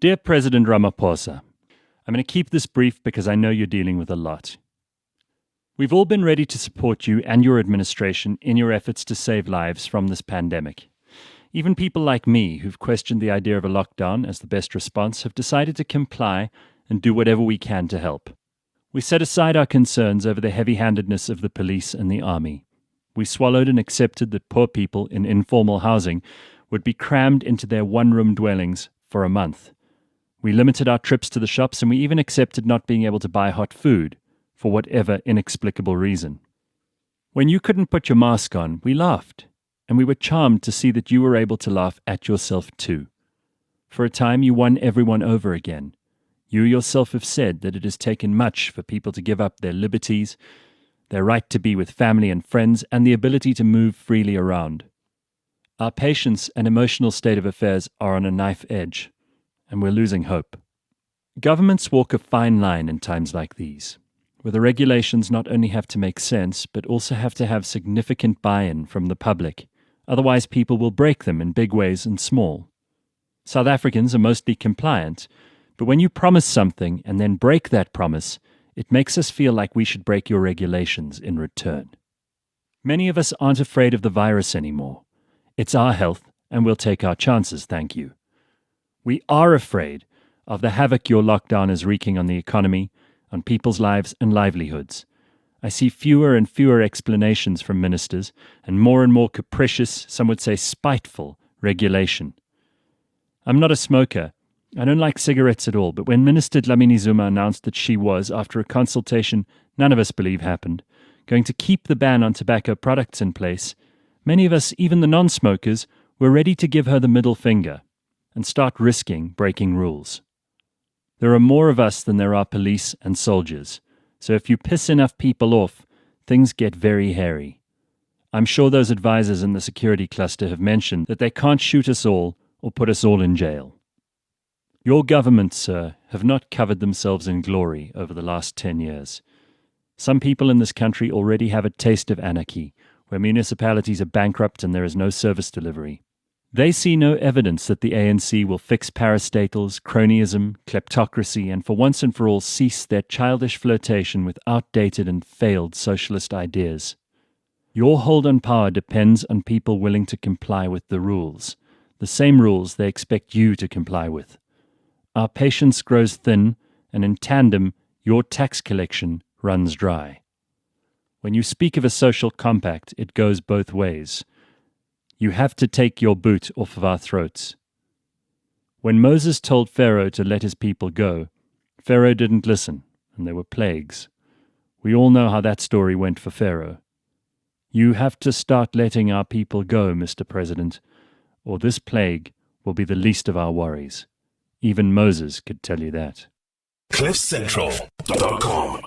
Dear President Ramaphosa, I'm going to keep this brief because I know you're dealing with a lot. We've all been ready to support you and your administration in your efforts to save lives from this pandemic. Even people like me, who've questioned the idea of a lockdown as the best response, have decided to comply and do whatever we can to help. We set aside our concerns over the heavy-handedness of the police and the army. We swallowed and accepted that poor people in informal housing would be crammed into their one-room dwellings for a month. We limited our trips to the shops, and we even accepted not being able to buy hot food for whatever inexplicable reason. When you couldn't put your mask on, we laughed, and we were charmed to see that you were able to laugh at yourself too. For a time, you won everyone over again. You yourself have said that it has taken much for people to give up their liberties, their right to be with family and friends, and the ability to move freely around. Our patience and emotional state of affairs are on a knife edge, and we're losing hope. Governments walk a fine line in times like these, where the regulations not only have to make sense, but also have to have significant buy-in from the public. Otherwise, people will break them in big ways and small. South Africans are mostly compliant, but when you promise something and then break that promise, it makes us feel like we should break your regulations in return. Many of us aren't afraid of the virus anymore. It's our health, and we'll take our chances, thank you. We are afraid of the havoc your lockdown is wreaking on the economy, on people's lives and livelihoods. I see fewer and fewer explanations from ministers and more capricious, some would say spiteful, regulation. I'm not a smoker. I don't like cigarettes at all, but when Minister Dlamini Zuma announced that she was, after a consultation none of us believe happened, going to keep the ban on tobacco products in place, many of us, even the non-smokers, were ready to give her the middle finger and start risking breaking rules. There are more of us than there are police and soldiers, so if you piss enough people off, things get very hairy. I'm sure those advisors in the security cluster have mentioned that they can't shoot us all or put us all in jail. Your governments, sir, have not covered themselves in glory over the last 10 years. Some people in this country already have a taste of anarchy, where municipalities are bankrupt and there is no service delivery. They see no evidence that the ANC will fix parastatals, cronyism, kleptocracy, and for once and for all cease their childish flirtation with outdated and failed socialist ideas. Your hold on power depends on people willing to comply with the rules, the same rules they expect you to comply with. Our patience grows thin, and in tandem, your tax collection runs dry. When you speak of a social compact, it goes both ways. You have to take your boot off of our throats. When Moses told Pharaoh to let his people go, Pharaoh didn't listen, and there were plagues. We all know how that story went for Pharaoh. You have to start letting our people go, Mr. President, or this plague will be the least of our worries. Even Moses could tell you that. CliffCentral.com